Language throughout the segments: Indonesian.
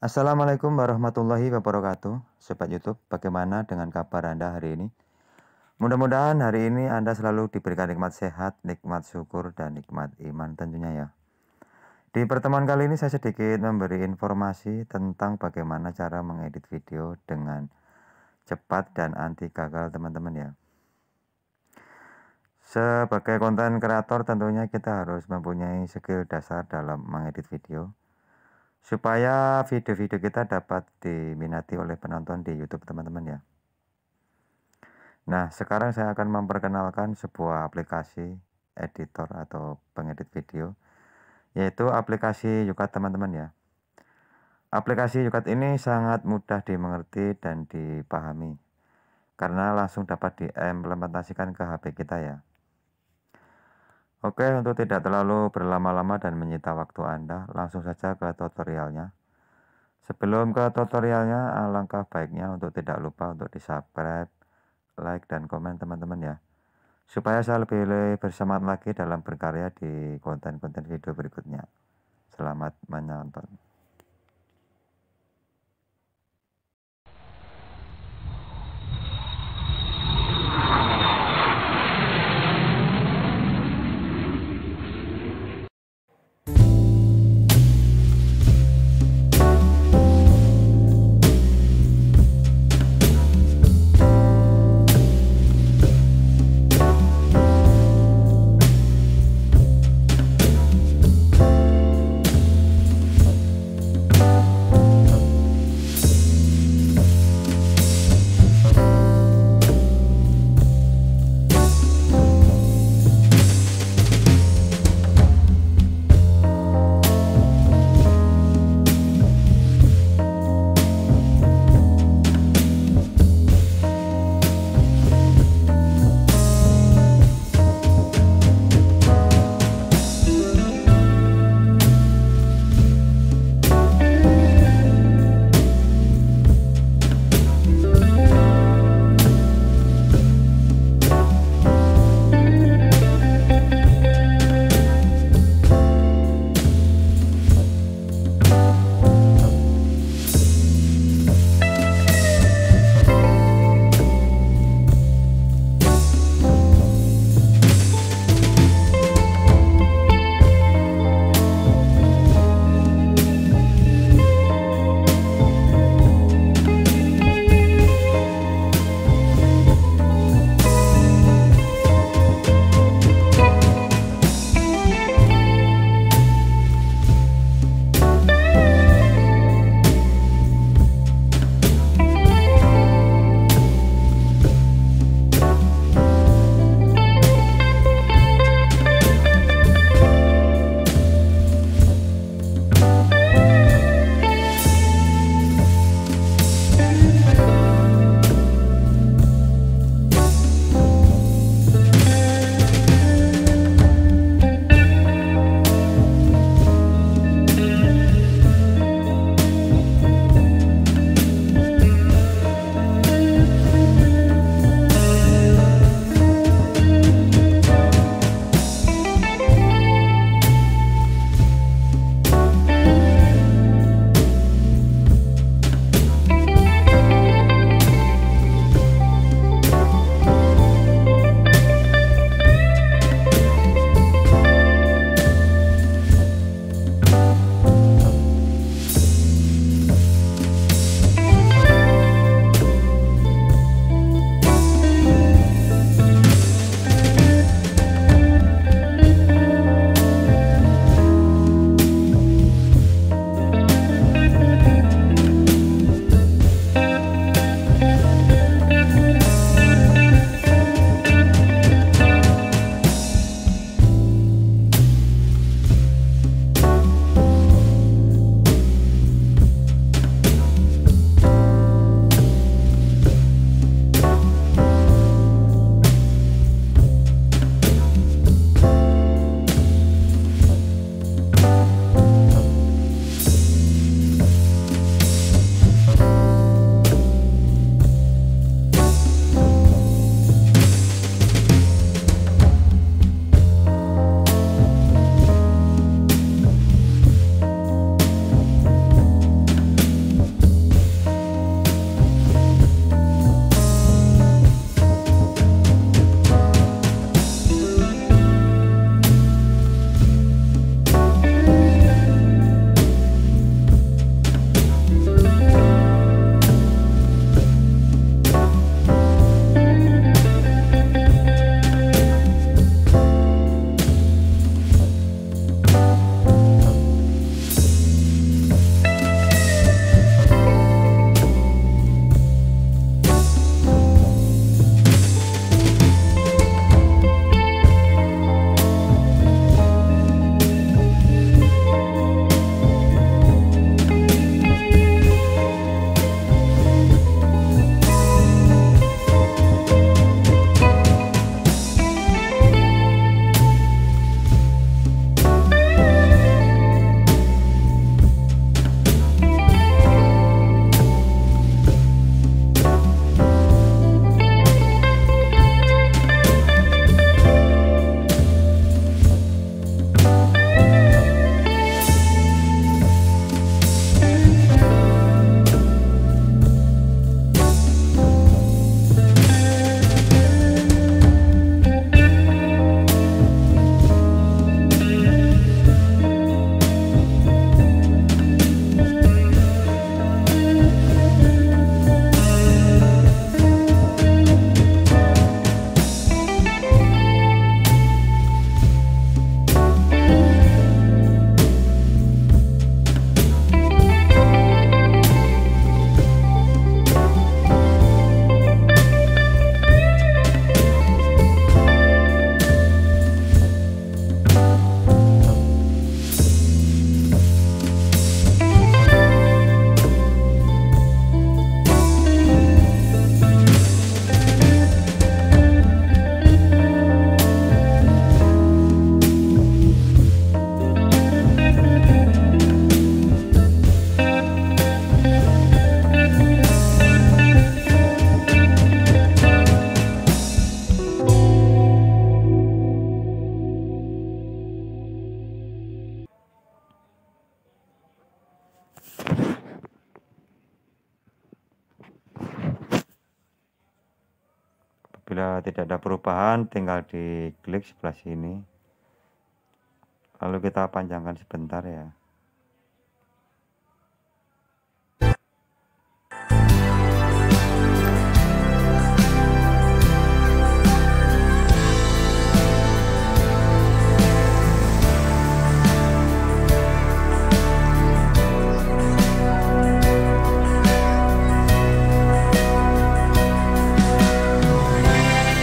Assalamualaikum warahmatullahi wabarakatuh. Sobat YouTube, bagaimana dengan kabar Anda hari ini? Mudah-mudahan hari ini Anda selalu diberikan nikmat sehat, nikmat syukur, dan nikmat iman tentunya ya. Di pertemuan kali ini saya sedikit memberi informasi tentang bagaimana cara mengedit video dengan cepat dan anti gagal teman-teman ya. Sebagai konten kreator tentunya kita harus mempunyai skill dasar dalam mengedit video, supaya video-video kita dapat diminati oleh penonton di YouTube teman-teman ya. Nah, sekarang saya akan memperkenalkan sebuah aplikasi editor atau pengedit video, yaitu aplikasi YouCut teman-teman ya. Aplikasi YouCut ini sangat mudah dimengerti dan dipahami, karena langsung dapat diimplementasikan ke HP kita ya. Oke, untuk tidak terlalu berlama-lama dan menyita waktu Anda, langsung saja ke tutorialnya. Sebelum ke tutorialnya, alangkah baiknya untuk tidak lupa untuk di-subscribe, like, dan komen teman-teman ya, supaya saya lebih bersemangat lagi dalam berkarya di konten-konten video berikutnya. Selamat menonton. Bila tidak ada perubahan, tinggal diklik sebelah sini. Lalu kita panjangkan sebentar ya.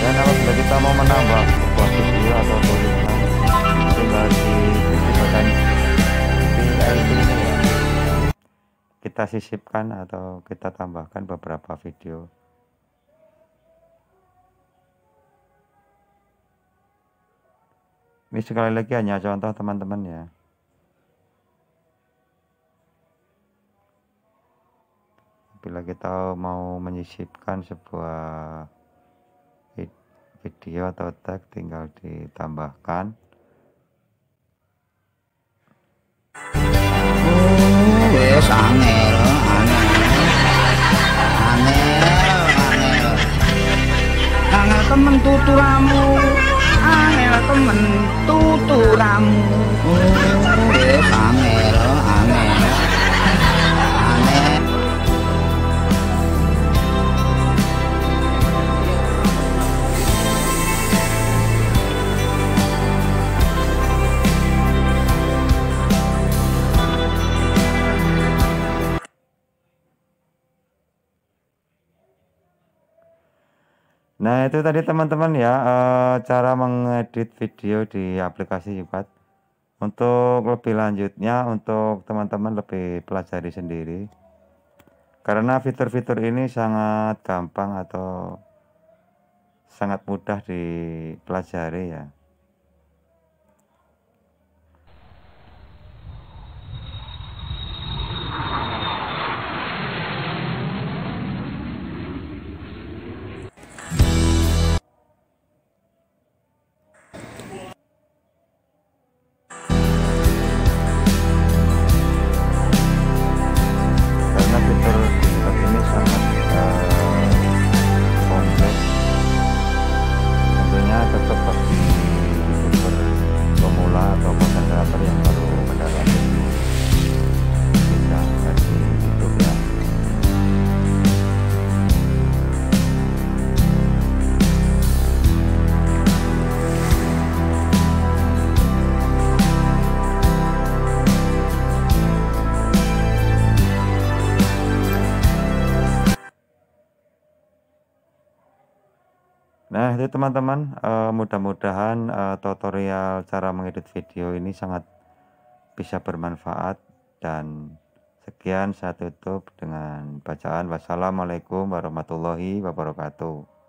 Dan apabila kita mau menambah sebuah video atau tulisan, tinggal diklik button pilih ini ya. Kita sisipkan atau kita tambahkan beberapa video. Ini sekali lagi hanya contoh teman-teman ya. Bila kita mau menyisipkan sebuah video atau tag, tinggal ditambahkan. Wes angel temen tuturamu, angel temen tuturamu. Wes angel. Nah, itu tadi teman-teman ya, cara mengedit video di aplikasi YouCut. Untuk lebih lanjutnya, untuk teman-teman lebih pelajari sendiri. Karena fitur-fitur ini sangat gampang atau sangat mudah dipelajari ya. Karena fitur seperti ini sangat kompleks, tentunya tetap bagi youtuber pemula atau content creator yang baru mendalami bisa di YouTube ya. Nah, itu teman-teman, mudah-mudahan tutorial cara mengedit video ini sangat bisa bermanfaat, dan sekian, saya tutup dengan bacaan wassalamualaikum warahmatullahi wabarakatuh.